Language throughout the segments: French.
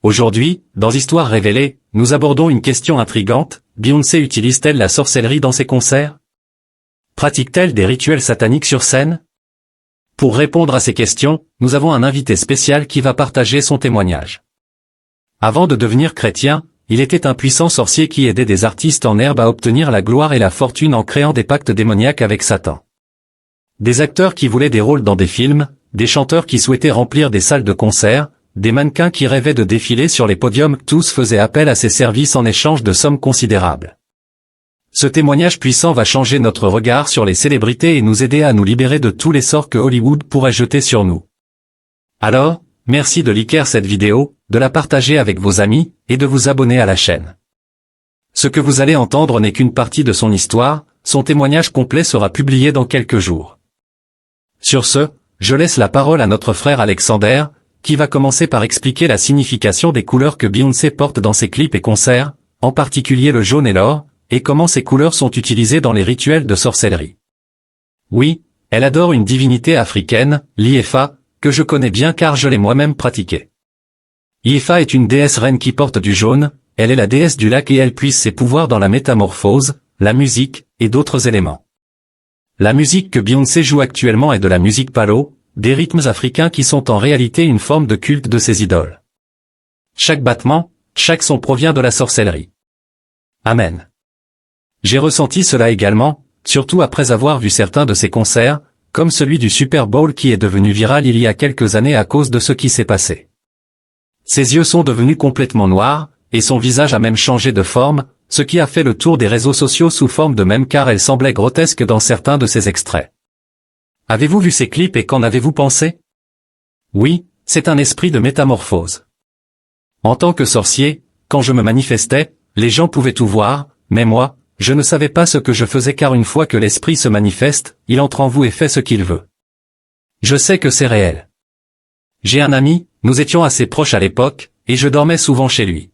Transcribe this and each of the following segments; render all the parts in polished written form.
Aujourd'hui, dans Histoire révélée, nous abordons une question intrigante, Beyoncé utilise-t-elle la sorcellerie dans ses concerts? Pratique-t-elle des rituels sataniques sur scène? Pour répondre à ces questions, nous avons un invité spécial qui va partager son témoignage. Avant de devenir chrétien, il était un puissant sorcier qui aidait des artistes en herbe à obtenir la gloire et la fortune en créant des pactes démoniaques avec Satan. Des acteurs qui voulaient des rôles dans des films, des chanteurs qui souhaitaient remplir des salles de concert, des mannequins qui rêvaient de défiler sur les podiums, tous faisaient appel à ses services en échange de sommes considérables. Ce témoignage puissant va changer notre regard sur les célébrités et nous aider à nous libérer de tous les sorts que Hollywood pourrait jeter sur nous. Alors, merci de liker cette vidéo, de la partager avec vos amis, et de vous abonner à la chaîne. Ce que vous allez entendre n'est qu'une partie de son histoire, son témoignage complet sera publié dans quelques jours. Sur ce, je laisse la parole à notre frère Alexander, qui va commencer par expliquer la signification des couleurs que Beyoncé porte dans ses clips et concerts, en particulier le jaune et l'or, et comment ces couleurs sont utilisées dans les rituels de sorcellerie. Oui, elle adore une divinité africaine, l'Ifa, que je connais bien car je l'ai moi-même pratiquée. Ifa est une déesse reine qui porte du jaune, elle est la déesse du lac et elle puise ses pouvoirs dans la métamorphose, la musique, et d'autres éléments. La musique que Beyoncé joue actuellement est de la musique palo, des rythmes africains qui sont en réalité une forme de culte de ses idoles. Chaque battement, chaque son provient de la sorcellerie. Amen. J'ai ressenti cela également, surtout après avoir vu certains de ses concerts, comme celui du Super Bowl qui est devenu viral il y a quelques années à cause de ce qui s'est passé. Ses yeux sont devenus complètement noirs, et son visage a même changé de forme, ce qui a fait le tour des réseaux sociaux sous forme de mème car elle semblait grotesque dans certains de ses extraits. Avez-vous vu ces clips et qu'en avez-vous pensé? Oui, c'est un esprit de métamorphose. En tant que sorcier, quand je me manifestais, les gens pouvaient tout voir, mais moi, je ne savais pas ce que je faisais car une fois que l'esprit se manifeste, il entre en vous et fait ce qu'il veut. Je sais que c'est réel. J'ai un ami, nous étions assez proches à l'époque, et je dormais souvent chez lui.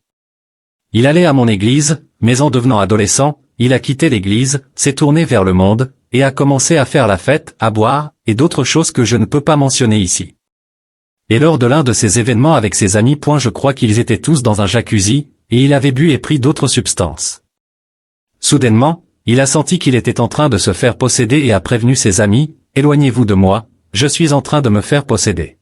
Il allait à mon église, mais en devenant adolescent, il a quitté l'église, s'est tourné vers le monde, et a commencé à faire la fête, à boire, et d'autres choses que je ne peux pas mentionner ici. Et lors de l'un de ces événements avec ses amis, je crois qu'ils étaient tous dans un jacuzzi, et il avait bu et pris d'autres substances. Soudainement, il a senti qu'il était en train de se faire posséder et a prévenu ses amis, « Éloignez-vous de moi, je suis en train de me faire posséder. »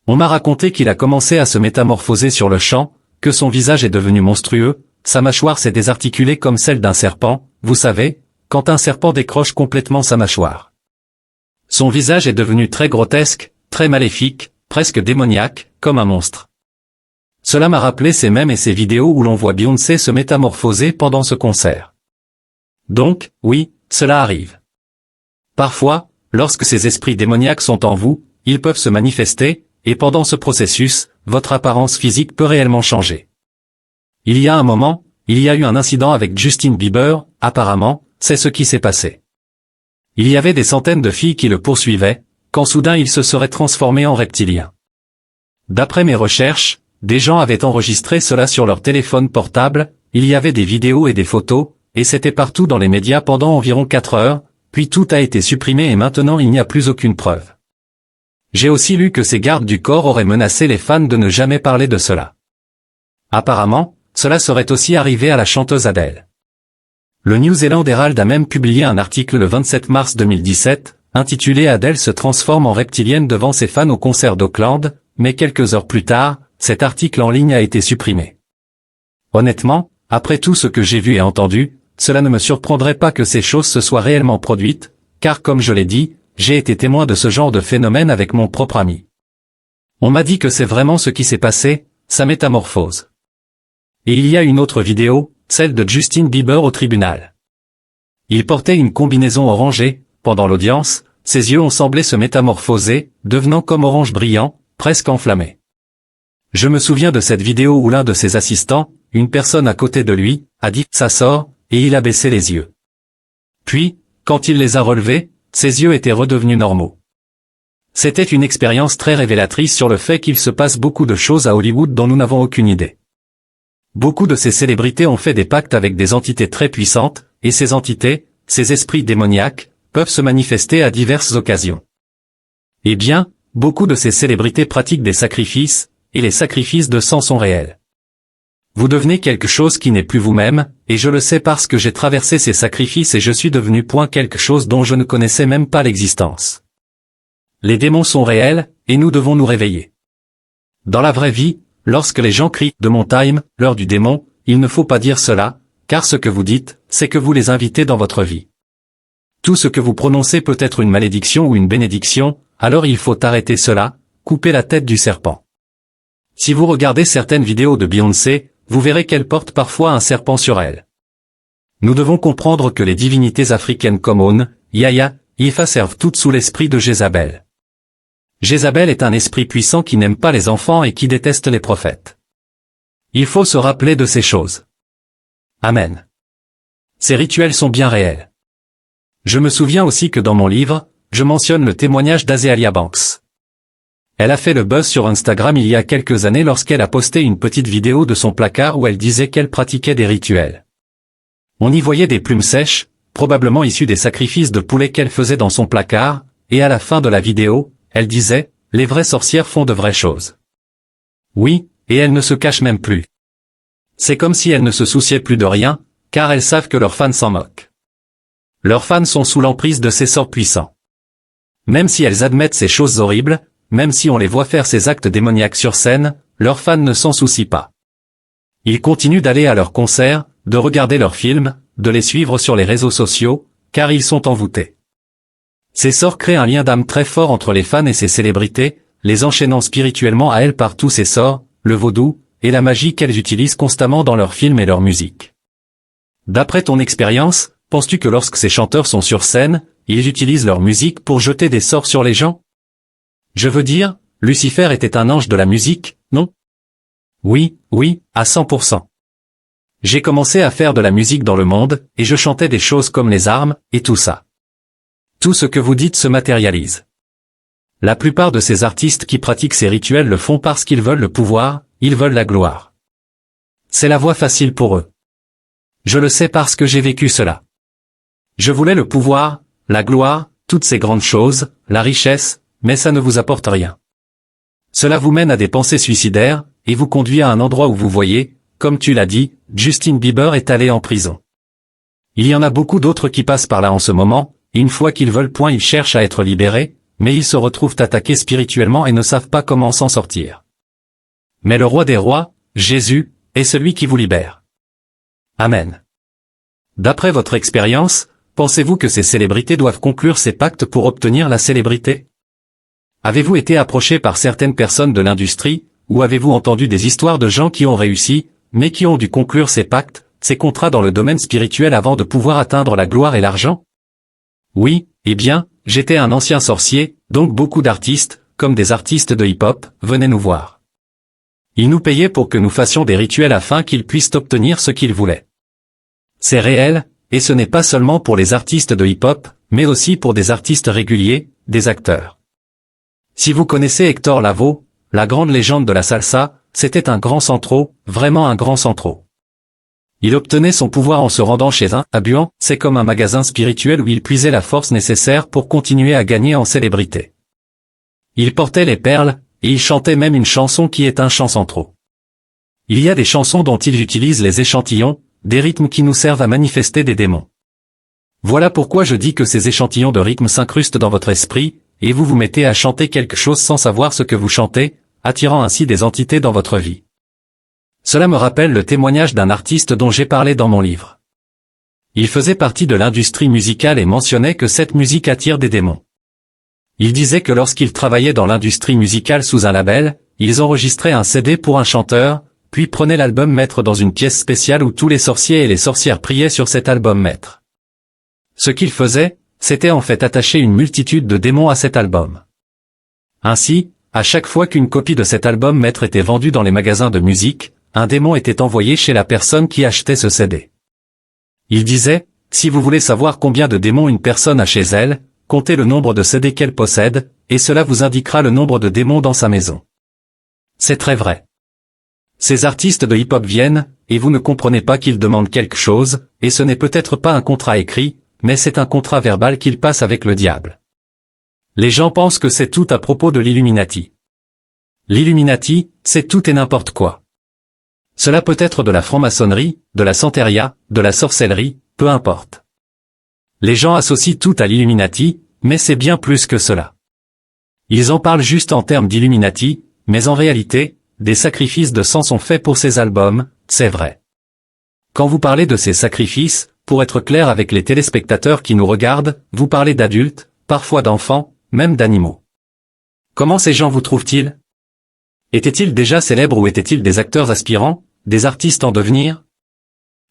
On m'a raconté qu'il a commencé à se métamorphoser sur le champ, que son visage est devenu monstrueux, sa mâchoire s'est désarticulée comme celle d'un serpent, vous savez, quand un serpent décroche complètement sa mâchoire. Son visage est devenu très grotesque, très maléfique, presque démoniaque, comme un monstre. Cela m'a rappelé ces mèmes et ces vidéos où l'on voit Beyoncé se métamorphoser pendant ce concert. Donc, oui, cela arrive. Parfois, lorsque ces esprits démoniaques sont en vous, ils peuvent se manifester, et pendant ce processus, votre apparence physique peut réellement changer. Il y a un moment, il y a eu un incident avec Justin Bieber, apparemment, c'est ce qui s'est passé. Il y avait des centaines de filles qui le poursuivaient, quand soudain il se serait transformé en reptilien. D'après mes recherches, des gens avaient enregistré cela sur leur téléphone portable, il y avait des vidéos et des photos, et c'était partout dans les médias pendant environ 4 heures, puis tout a été supprimé et maintenant il n'y a plus aucune preuve. J'ai aussi lu que ces gardes du corps auraient menacé les fans de ne jamais parler de cela. Apparemment, cela serait aussi arrivé à la chanteuse Adele. Le New Zealand Herald a même publié un article le 27 mars 2017, intitulé « Adele se transforme en reptilienne devant ses fans au concert d'Auckland », mais quelques heures plus tard, cet article en ligne a été supprimé. Honnêtement, après tout ce que j'ai vu et entendu, cela ne me surprendrait pas que ces choses se soient réellement produites, car comme je l'ai dit, j'ai été témoin de ce genre de phénomène avec mon propre ami. On m'a dit que c'est vraiment ce qui s'est passé, sa métamorphose. Et il y a une autre vidéo, celle de Justin Bieber au tribunal. Il portait une combinaison orangée, pendant l'audience, ses yeux ont semblé se métamorphoser, devenant comme orange brillant, presque enflammé. Je me souviens de cette vidéo où l'un de ses assistants, une personne à côté de lui, a dit « ça sort » et il a baissé les yeux. Puis, quand il les a relevés, ses yeux étaient redevenus normaux. C'était une expérience très révélatrice sur le fait qu'il se passe beaucoup de choses à Hollywood dont nous n'avons aucune idée. Beaucoup de ces célébrités ont fait des pactes avec des entités très puissantes, et ces entités, ces esprits démoniaques, peuvent se manifester à diverses occasions. Eh bien, beaucoup de ces célébrités pratiquent des sacrifices, et les sacrifices de sang sont réels. Vous devenez quelque chose qui n'est plus vous-même, et je le sais parce que j'ai traversé ces sacrifices et je suis devenu quelque chose dont je ne connaissais même pas l'existence. Les démons sont réels, et nous devons nous réveiller. Dans la vraie vie, lorsque les gens crient « de mon time, l'heure du démon », il ne faut pas dire cela, car ce que vous dites, c'est que vous les invitez dans votre vie. Tout ce que vous prononcez peut être une malédiction ou une bénédiction, alors il faut arrêter cela, couper la tête du serpent. Si vous regardez certaines vidéos de Beyoncé, vous verrez qu'elle porte parfois un serpent sur elle. Nous devons comprendre que les divinités africaines comme On, Yaya, Ifa servent toutes sous l'esprit de Jézabel. Jézabel est un esprit puissant qui n'aime pas les enfants et qui déteste les prophètes. Il faut se rappeler de ces choses. Amen. Ces rituels sont bien réels. Je me souviens aussi que dans mon livre, je mentionne le témoignage d'Azealia Banks. Elle a fait le buzz sur Instagram il y a quelques années lorsqu'elle a posté une petite vidéo de son placard où elle disait qu'elle pratiquait des rituels. On y voyait des plumes sèches, probablement issues des sacrifices de poulet qu'elle faisait dans son placard, et à la fin de la vidéo, elle disait « Les vraies sorcières font de vraies choses ». Oui, et elles ne se cachent même plus. C'est comme si elles ne se souciaient plus de rien, car elles savent que leurs fans s'en moquent. Leurs fans sont sous l'emprise de ces sorts puissants. Même si elles admettent ces choses horribles, même si on les voit faire ces actes démoniaques sur scène, leurs fans ne s'en soucient pas. Ils continuent d'aller à leurs concerts, de regarder leurs films, de les suivre sur les réseaux sociaux, car ils sont envoûtés. Ces sorts créent un lien d'âme très fort entre les fans et ces célébrités, les enchaînant spirituellement à elles par tous ces sorts, le vaudou, et la magie qu'elles utilisent constamment dans leurs films et leur musique. D'après ton expérience, penses-tu que lorsque ces chanteurs sont sur scène, ils utilisent leur musique pour jeter des sorts sur les gens? Je veux dire, Lucifer était un ange de la musique, non? Oui, à 100%. J'ai commencé à faire de la musique dans le monde, et je chantais des choses comme les armes, et tout ça. Tout ce que vous dites se matérialise. La plupart de ces artistes qui pratiquent ces rituels le font parce qu'ils veulent le pouvoir, ils veulent la gloire. C'est la voie facile pour eux. Je le sais parce que j'ai vécu cela. Je voulais le pouvoir, la gloire, toutes ces grandes choses, la richesse, mais ça ne vous apporte rien. Cela vous mène à des pensées suicidaires, et vous conduit à un endroit où vous voyez, comme tu l'as dit, Justin Bieber est allé en prison. Il y en a beaucoup d'autres qui passent par là en ce moment, et une fois qu'ils veulent ils cherchent à être libérés, mais ils se retrouvent attaqués spirituellement et ne savent pas comment s'en sortir. Mais le roi des rois, Jésus, est celui qui vous libère. Amen. D'après votre expérience, pensez-vous que ces célébrités doivent conclure ces pactes pour obtenir la célébrité? Avez-vous été approché par certaines personnes de l'industrie, ou avez-vous entendu des histoires de gens qui ont réussi, mais qui ont dû conclure ces pactes, ces contrats dans le domaine spirituel avant de pouvoir atteindre la gloire et l'argent? Oui, eh bien, j'étais un ancien sorcier, donc beaucoup d'artistes, comme des artistes de hip-hop, venaient nous voir. Ils nous payaient pour que nous fassions des rituels afin qu'ils puissent obtenir ce qu'ils voulaient. C'est réel, et ce n'est pas seulement pour les artistes de hip-hop, mais aussi pour des artistes réguliers, des acteurs. Si vous connaissez Hector Lavoe, la grande légende de la salsa, c'était un grand centro, vraiment un grand centro. Il obtenait son pouvoir en se rendant chez un habuan, c'est comme un magasin spirituel où il puisait la force nécessaire pour continuer à gagner en célébrité. Il portait les perles, et il chantait même une chanson qui est un chant centro. Il y a des chansons dont ils utilisent les échantillons, des rythmes qui nous servent à manifester des démons. Voilà pourquoi je dis que ces échantillons de rythmes s'incrustent dans votre esprit, et vous vous mettez à chanter quelque chose sans savoir ce que vous chantez, attirant ainsi des entités dans votre vie. Cela me rappelle le témoignage d'un artiste dont j'ai parlé dans mon livre. Il faisait partie de l'industrie musicale et mentionnait que cette musique attire des démons. Il disait que lorsqu'il travaillait dans l'industrie musicale sous un label, ils enregistraient un CD pour un chanteur, puis prenaient l'album maître dans une pièce spéciale où tous les sorciers et les sorcières priaient sur cet album maître. Ce qu'il faisait, c'était en fait attacher une multitude de démons à cet album. Ainsi, à chaque fois qu'une copie de cet album maître était vendue dans les magasins de musique, un démon était envoyé chez la personne qui achetait ce CD. Il disait, si vous voulez savoir combien de démons une personne a chez elle, comptez le nombre de CD qu'elle possède, et cela vous indiquera le nombre de démons dans sa maison. C'est très vrai. Ces artistes de hip-hop viennent, et vous ne comprenez pas qu'ils demandent quelque chose, et ce n'est peut-être pas un contrat écrit, mais c'est un contrat verbal qu'ils passent avec le diable. Les gens pensent que c'est tout à propos de l'Illuminati. L'Illuminati, c'est tout et n'importe quoi. Cela peut être de la franc-maçonnerie, de la santeria, de la sorcellerie, peu importe. Les gens associent tout à l'Illuminati, mais c'est bien plus que cela. Ils en parlent juste en termes d'Illuminati, mais en réalité, des sacrifices de sang sont faits pour ces albums, c'est vrai. Quand vous parlez de ces sacrifices, pour être clair avec les téléspectateurs qui nous regardent, vous parlez d'adultes, parfois d'enfants, même d'animaux. Comment ces gens vous trouvent-ils? Étaient-ils déjà célèbres ou étaient-ils des acteurs aspirants, des artistes en devenir?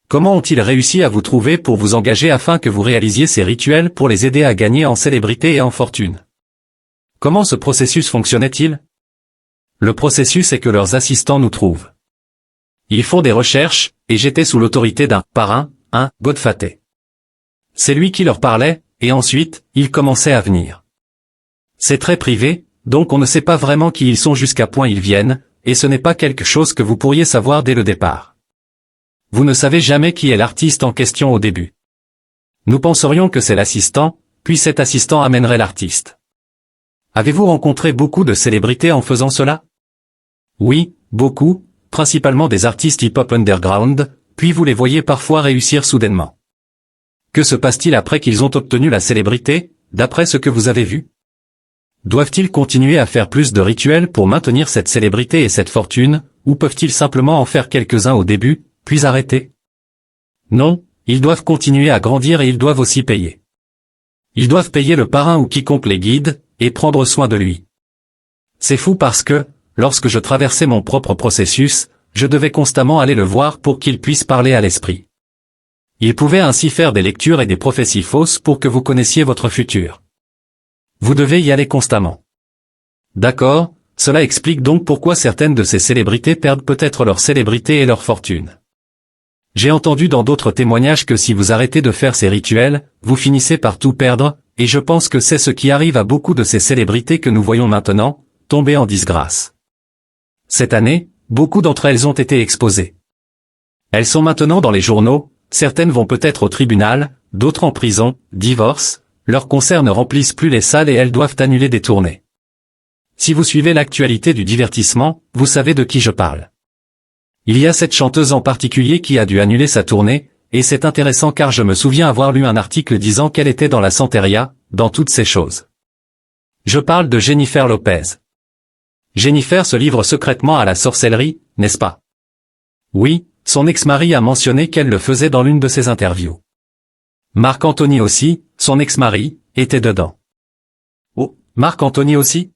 Comment ont-ils réussi à vous trouver pour vous engager afin que vous réalisiez ces rituels pour les aider à gagner en célébrité et en fortune? Comment ce processus fonctionnait-il? Le processus est que leurs assistants nous trouvent. Ils font des recherches, et j'étais sous l'autorité d'un parrain, un Godfaté. C'est lui qui leur parlait, et ensuite, ils commençaient à venir. C'est très privé, donc on ne sait pas vraiment qui ils sont jusqu'à point ils viennent, et ce n'est pas quelque chose que vous pourriez savoir dès le départ. Vous ne savez jamais qui est l'artiste en question au début. Nous penserions que c'est l'assistant, puis cet assistant amènerait l'artiste. Avez-vous rencontré beaucoup de célébrités en faisant cela? Oui, beaucoup, principalement des artistes hip-hop underground, puis vous les voyez parfois réussir soudainement. Que se passe-t-il après qu'ils ont obtenu la célébrité, d'après ce que vous avez vu? Doivent-ils continuer à faire plus de rituels pour maintenir cette célébrité et cette fortune, ou peuvent-ils simplement en faire quelques-uns au début, puis arrêter? Non, ils doivent continuer à grandir et ils doivent aussi payer. Ils doivent payer le parrain ou quiconque les guide, et prendre soin de lui. C'est fou parce que, lorsque je traversais mon propre processus, je devais constamment aller le voir pour qu'il puisse parler à l'esprit. Il pouvait ainsi faire des lectures et des prophéties fausses pour que vous connaissiez votre futur. Vous devez y aller constamment. D'accord, cela explique donc pourquoi certaines de ces célébrités perdent peut-être leur célébrité et leur fortune. J'ai entendu dans d'autres témoignages que si vous arrêtez de faire ces rituels, vous finissez par tout perdre, et je pense que c'est ce qui arrive à beaucoup de ces célébrités que nous voyons maintenant, tomber en disgrâce. Cette année, beaucoup d'entre elles ont été exposées. Elles sont maintenant dans les journaux, certaines vont peut-être au tribunal, d'autres en prison, divorce, leurs concerts ne remplissent plus les salles et elles doivent annuler des tournées. Si vous suivez l'actualité du divertissement, vous savez de qui je parle. Il y a cette chanteuse en particulier qui a dû annuler sa tournée, et c'est intéressant car je me souviens avoir lu un article disant qu'elle était dans la santeria, dans toutes ces choses. Je parle de Jennifer Lopez. Jennifer se livre secrètement à la sorcellerie, n'est-ce pas? Oui, son ex-mari a mentionné qu'elle le faisait dans l'une de ses interviews. Marc Anthony aussi, son ex-mari, était dedans. Oh, Marc Anthony aussi?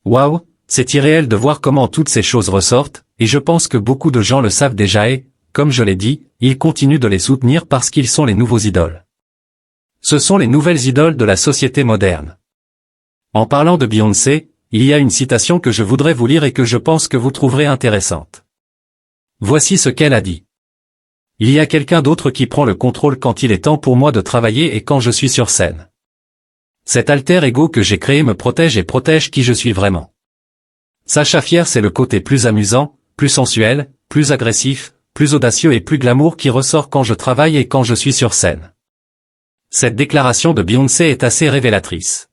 Waouh, c'est irréel de voir comment toutes ces choses ressortent, et je pense que beaucoup de gens le savent déjà et, comme je l'ai dit, ils continuent de les soutenir parce qu'ils sont les nouveaux idoles. Ce sont les nouvelles idoles de la société moderne. En parlant de Beyoncé, il y a une citation que je voudrais vous lire et que je pense que vous trouverez intéressante. Voici ce qu'elle a dit. Il y a quelqu'un d'autre qui prend le contrôle quand il est temps pour moi de travailler et quand je suis sur scène. Cet alter ego que j'ai créé me protège et protège qui je suis vraiment. Sacha Fierce, c'est le côté plus amusant, plus sensuel, plus agressif, plus audacieux et plus glamour qui ressort quand je travaille et quand je suis sur scène. Cette déclaration de Beyoncé est assez révélatrice.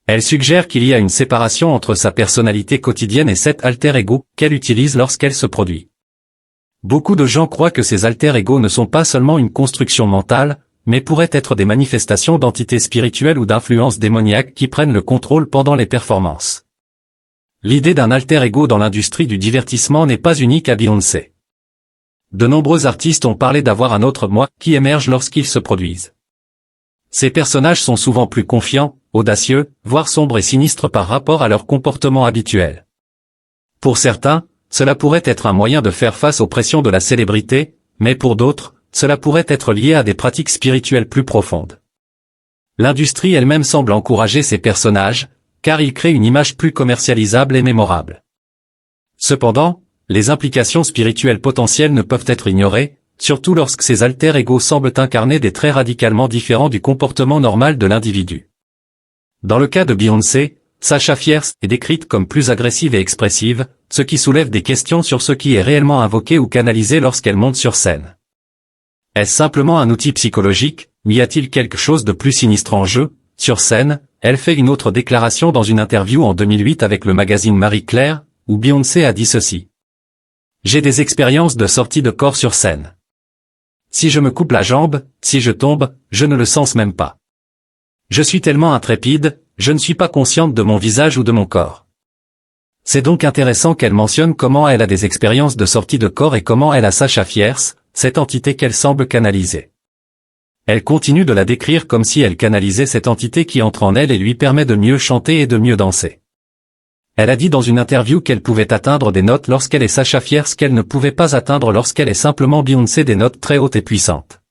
Elle suggère qu'il y a une séparation entre sa personnalité quotidienne et cet alter ego qu'elle utilise lorsqu'elle se produit. Beaucoup de gens croient que ces alter ego ne sont pas seulement une construction mentale, mais pourraient être des manifestations d'entités spirituelles ou d'influences démoniaques qui prennent le contrôle pendant les performances. L'idée d'un alter ego dans l'industrie du divertissement n'est pas unique à Beyoncé. De nombreux artistes ont parlé d'avoir un autre moi qui émerge lorsqu'ils se produisent. Ces personnages sont souvent plus confiants, audacieux, voire sombres et sinistres par rapport à leur comportement habituel. Pour certains, cela pourrait être un moyen de faire face aux pressions de la célébrité, mais pour d'autres, cela pourrait être lié à des pratiques spirituelles plus profondes. L'industrie elle-même semble encourager ces personnages, car ils créent une image plus commercialisable et mémorable. Cependant, les implications spirituelles potentielles ne peuvent être ignorées, surtout lorsque ces alter ego semblent incarner des traits radicalement différents du comportement normal de l'individu. Dans le cas de Beyoncé, Sacha Fierce est décrite comme plus agressive et expressive, ce qui soulève des questions sur ce qui est réellement invoqué ou canalisé lorsqu'elle monte sur scène. Est-ce simplement un outil psychologique, ou y a-t-il quelque chose de plus sinistre en jeu? Sur scène, elle fait une autre déclaration dans une interview en 2008 avec le magazine Marie Claire, où Beyoncé a dit ceci. J'ai des expériences de sortie de corps sur scène. Si je me coupe la jambe, si je tombe, je ne le sens même pas. Je suis tellement intrépide, je ne suis pas consciente de mon visage ou de mon corps. C'est donc intéressant qu'elle mentionne comment elle a des expériences de sortie de corps et comment elle a Sasha Fierce, cette entité qu'elle semble canaliser. Elle continue de la décrire comme si elle canalisait cette entité qui entre en elle et lui permet de mieux chanter et de mieux danser. Elle a dit dans une interview qu'elle pouvait atteindre des notes lorsqu'elle est Sasha Fierce qu'elle ne pouvait pas atteindre lorsqu'elle est simplement Beyoncé, des notes très hautes et puissantes.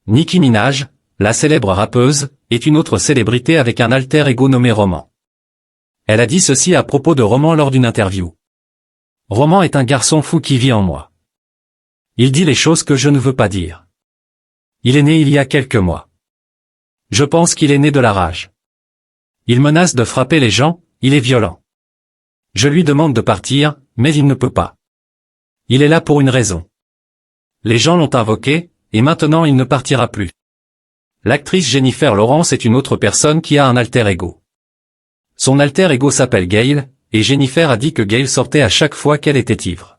Nicki Minaj, la célèbre rappeuse, est une autre célébrité avec un alter ego nommé Roman. Elle a dit ceci à propos de Roman lors d'une interview. Roman est un garçon fou qui vit en moi. Il dit les choses que je ne veux pas dire. Il est né il y a quelques mois. Je pense qu'il est né de la rage. Il menace de frapper les gens, il est violent. Je lui demande de partir, mais il ne peut pas. Il est là pour une raison. Les gens l'ont invoqué, et maintenant il ne partira plus. L'actrice Jennifer Lawrence est une autre personne qui a un alter ego. Son alter ego s'appelle Gayle, et Jennifer a dit que Gayle sortait à chaque fois qu'elle était ivre.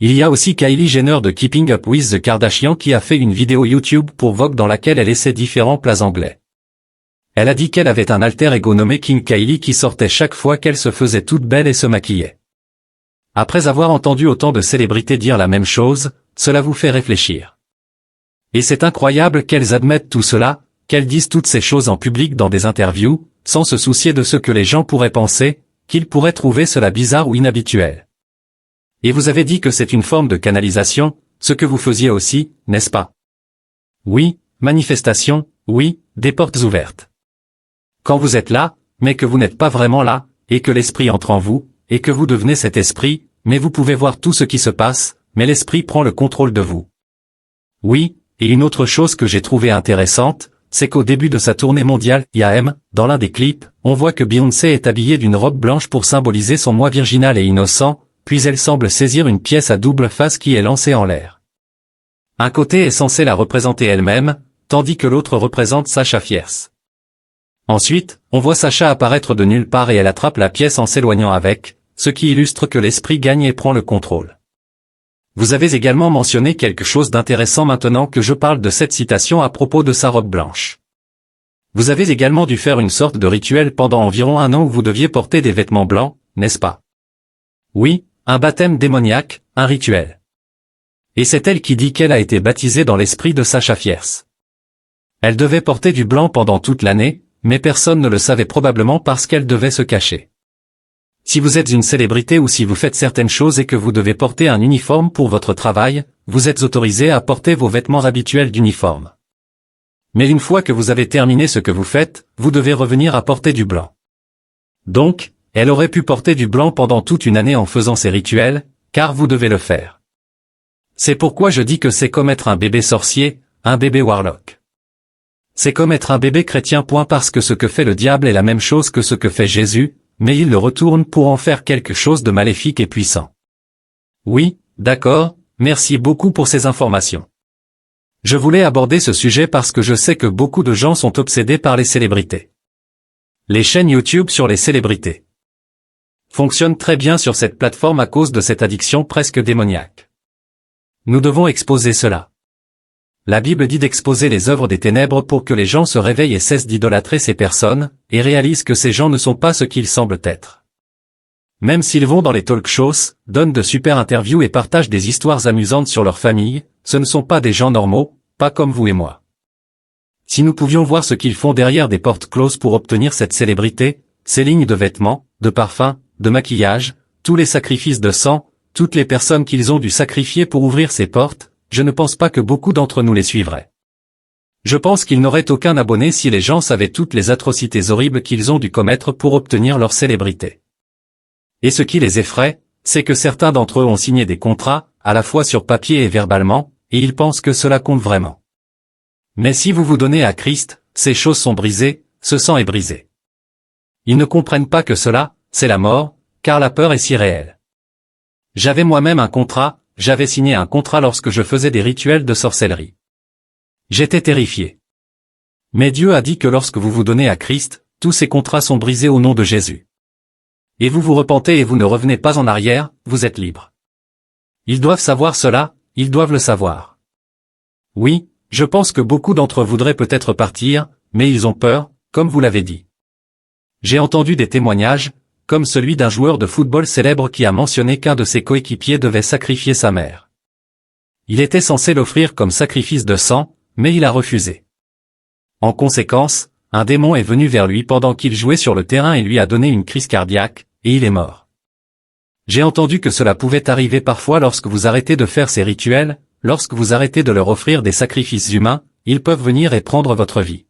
Il y a aussi Kylie Jenner de Keeping Up with the Kardashians qui a fait une vidéo YouTube pour Vogue dans laquelle elle essaie différents plats anglais. Elle a dit qu'elle avait un alter ego nommé King Kylie qui sortait chaque fois qu'elle se faisait toute belle et se maquillait. Après avoir entendu autant de célébrités dire la même chose, cela vous fait réfléchir. Et c'est incroyable qu'elles admettent tout cela, qu'elles disent toutes ces choses en public dans des interviews, sans se soucier de ce que les gens pourraient penser, qu'ils pourraient trouver cela bizarre ou inhabituel. Et vous avez dit que c'est une forme de canalisation, ce que vous faisiez aussi, n'est-ce pas? Oui, manifestation, oui, des portes ouvertes. Quand vous êtes là, mais que vous n'êtes pas vraiment là, et que l'esprit entre en vous, et que vous devenez cet esprit, mais vous pouvez voir tout ce qui se passe, mais l'esprit prend le contrôle de vous. Oui, et une autre chose que j'ai trouvée intéressante, c'est qu'au début de sa tournée mondiale, IAM, dans l'un des clips, on voit que Beyoncé est habillée d'une robe blanche pour symboliser son moi virginal et innocent, puis elle semble saisir une pièce à double face qui est lancée en l'air. Un côté est censé la représenter elle-même, tandis que l'autre représente Sasha Fierce. Ensuite, on voit Sasha apparaître de nulle part et elle attrape la pièce en s'éloignant avec, ce qui illustre que l'esprit gagne et prend le contrôle. Vous avez également mentionné quelque chose d'intéressant maintenant que je parle de cette citation à propos de sa robe blanche. Vous avez également dû faire une sorte de rituel pendant environ 1 an où vous deviez porter des vêtements blancs, n'est-ce pas? Oui, un baptême démoniaque, un rituel. Et c'est elle qui dit qu'elle a été baptisée dans l'esprit de Sasha Fierce. Elle devait porter du blanc pendant toute l'année, mais personne ne le savait probablement parce qu'elle devait se cacher. Si vous êtes une célébrité ou si vous faites certaines choses et que vous devez porter un uniforme pour votre travail, vous êtes autorisé à porter vos vêtements habituels d'uniforme. Mais une fois que vous avez terminé ce que vous faites, vous devez revenir à porter du blanc. Donc, elle aurait pu porter du blanc pendant toute une année en faisant ses rituels, car vous devez le faire. C'est pourquoi je dis que c'est comme être un bébé sorcier, un bébé warlock. C'est comme être un bébé chrétien. Parce que ce que fait le diable est la même chose que ce que fait Jésus, mais il le retourne pour en faire quelque chose de maléfique et puissant. Oui, d'accord, merci beaucoup pour ces informations. Je voulais aborder ce sujet parce que je sais que beaucoup de gens sont obsédés par les célébrités. Les chaînes YouTube sur les célébrités fonctionnent très bien sur cette plateforme à cause de cette addiction presque démoniaque. Nous devons exposer cela. La Bible dit d'exposer les œuvres des ténèbres pour que les gens se réveillent et cessent d'idolâtrer ces personnes, et réalisent que ces gens ne sont pas ce qu'ils semblent être. Même s'ils vont dans les talk shows, donnent de super interviews et partagent des histoires amusantes sur leur famille, ce ne sont pas des gens normaux, pas comme vous et moi. Si nous pouvions voir ce qu'ils font derrière des portes closes pour obtenir cette célébrité, ces lignes de vêtements, de parfums, de maquillage, tous les sacrifices de sang, toutes les personnes qu'ils ont dû sacrifier pour ouvrir ces portes, je ne pense pas que beaucoup d'entre nous les suivraient. Je pense qu'ils n'auraient aucun abonné si les gens savaient toutes les atrocités horribles qu'ils ont dû commettre pour obtenir leur célébrité. Et ce qui les effraie, c'est que certains d'entre eux ont signé des contrats, à la fois sur papier et verbalement, et ils pensent que cela compte vraiment. Mais si vous vous donnez à Christ, ces choses sont brisées, ce sang est brisé. Ils ne comprennent pas que cela, c'est la mort, car la peur est si réelle. J'avais moi-même un contrat, j'avais signé un contrat lorsque je faisais des rituels de sorcellerie. J'étais terrifié. Mais Dieu a dit que lorsque vous vous donnez à Christ, tous ces contrats sont brisés au nom de Jésus. Et vous vous repentez et vous ne revenez pas en arrière, vous êtes libre. Ils doivent savoir cela, ils doivent le savoir. Oui, je pense que beaucoup d'entre eux voudraient peut-être partir, mais ils ont peur, comme vous l'avez dit. J'ai entendu des témoignages, comme celui d'un joueur de football célèbre qui a mentionné qu'un de ses coéquipiers devait sacrifier sa mère. Il était censé l'offrir comme sacrifice de sang, mais il a refusé. En conséquence, un démon est venu vers lui pendant qu'il jouait sur le terrain et lui a donné une crise cardiaque, et il est mort. J'ai entendu que cela pouvait arriver parfois lorsque vous arrêtez de faire ces rituels, lorsque vous arrêtez de leur offrir des sacrifices humains, ils peuvent venir et prendre votre vie.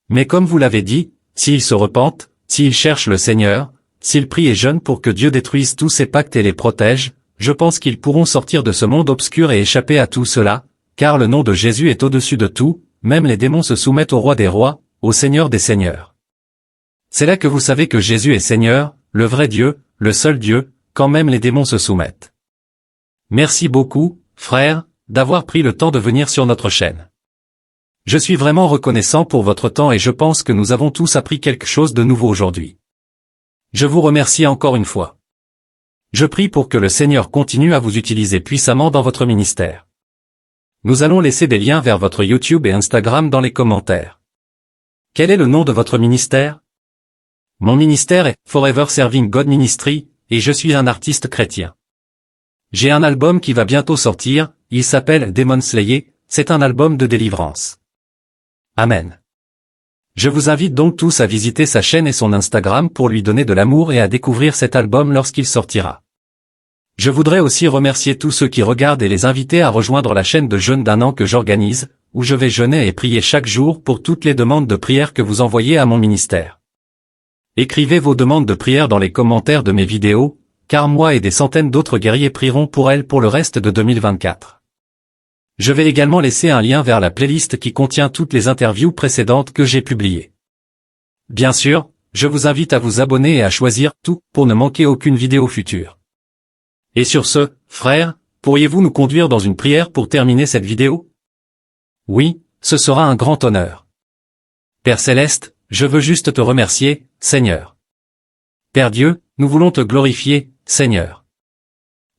Mais comme vous l'avez dit, s'ils se repentent, s'ils cherchent le Seigneur, s'ils prient et jeûnent pour que Dieu détruise tous ces pactes et les protège, je pense qu'ils pourront sortir de ce monde obscur et échapper à tout cela, car le nom de Jésus est au-dessus de tout, même les démons se soumettent au roi des rois, au Seigneur des seigneurs. C'est là que vous savez que Jésus est Seigneur, le vrai Dieu, le seul Dieu, quand même les démons se soumettent. Merci beaucoup, frère, d'avoir pris le temps de venir sur notre chaîne. Je suis vraiment reconnaissant pour votre temps et je pense que nous avons tous appris quelque chose de nouveau aujourd'hui. Je vous remercie encore une fois. Je prie pour que le Seigneur continue à vous utiliser puissamment dans votre ministère. Nous allons laisser des liens vers votre YouTube et Instagram dans les commentaires. Quel est le nom de votre ministère? Mon ministère est Forever Serving God Ministry, et je suis un artiste chrétien. J'ai un album qui va bientôt sortir, il s'appelle Demon Slayer, c'est un album de délivrance. Amen. Je vous invite donc tous à visiter sa chaîne et son Instagram pour lui donner de l'amour et à découvrir cet album lorsqu'il sortira. Je voudrais aussi remercier tous ceux qui regardent et les inviter à rejoindre la chaîne de jeûne d'1 an que j'organise, où je vais jeûner et prier chaque jour pour toutes les demandes de prière que vous envoyez à mon ministère. Écrivez vos demandes de prière dans les commentaires de mes vidéos, car moi et des centaines d'autres guerriers prieront pour elles pour le reste de 2024. Je vais également laisser un lien vers la playlist qui contient toutes les interviews précédentes que j'ai publiées. Bien sûr, je vous invite à vous abonner et à choisir tout pour ne manquer aucune vidéo future. Et sur ce, frère, pourriez-vous nous conduire dans une prière pour terminer cette vidéo? Oui, ce sera un grand honneur. Père Céleste, je veux juste te remercier, Seigneur. Père Dieu, nous voulons te glorifier, Seigneur.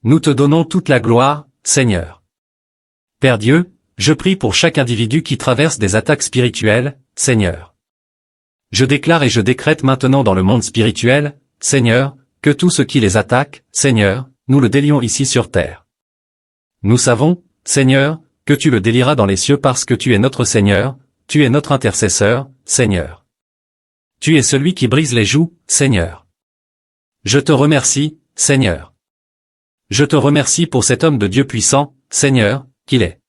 Nous te donnons toute la gloire, Seigneur. Père Dieu, je prie pour chaque individu qui traverse des attaques spirituelles, Seigneur. Je déclare et je décrète maintenant dans le monde spirituel, Seigneur, que tout ce qui les attaque, Seigneur, nous le délions ici sur terre. Nous savons, Seigneur, que tu le délieras dans les cieux parce que tu es notre Seigneur, tu es notre intercesseur, Seigneur. Tu es celui qui brise les joues, Seigneur. Je te remercie, Seigneur. Je te remercie pour cet homme de Dieu puissant, Seigneur, qu'il est.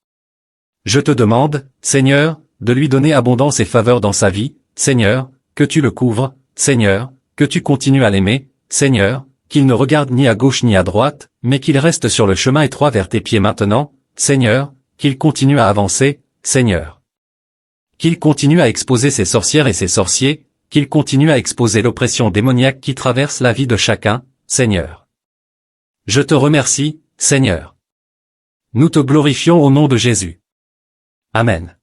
Je te demande, Seigneur, de lui donner abondance et faveur dans sa vie, Seigneur, que tu le couvres, Seigneur, que tu continues à l'aimer, Seigneur, qu'il ne regarde ni à gauche ni à droite, mais qu'il reste sur le chemin étroit vers tes pieds maintenant, Seigneur, qu'il continue à avancer, Seigneur. Qu'il continue à exposer ses sorcières et ses sorciers, qu'il continue à exposer l'oppression démoniaque qui traverse la vie de chacun, Seigneur. Je te remercie, Seigneur. Nous te glorifions au nom de Jésus. Amen.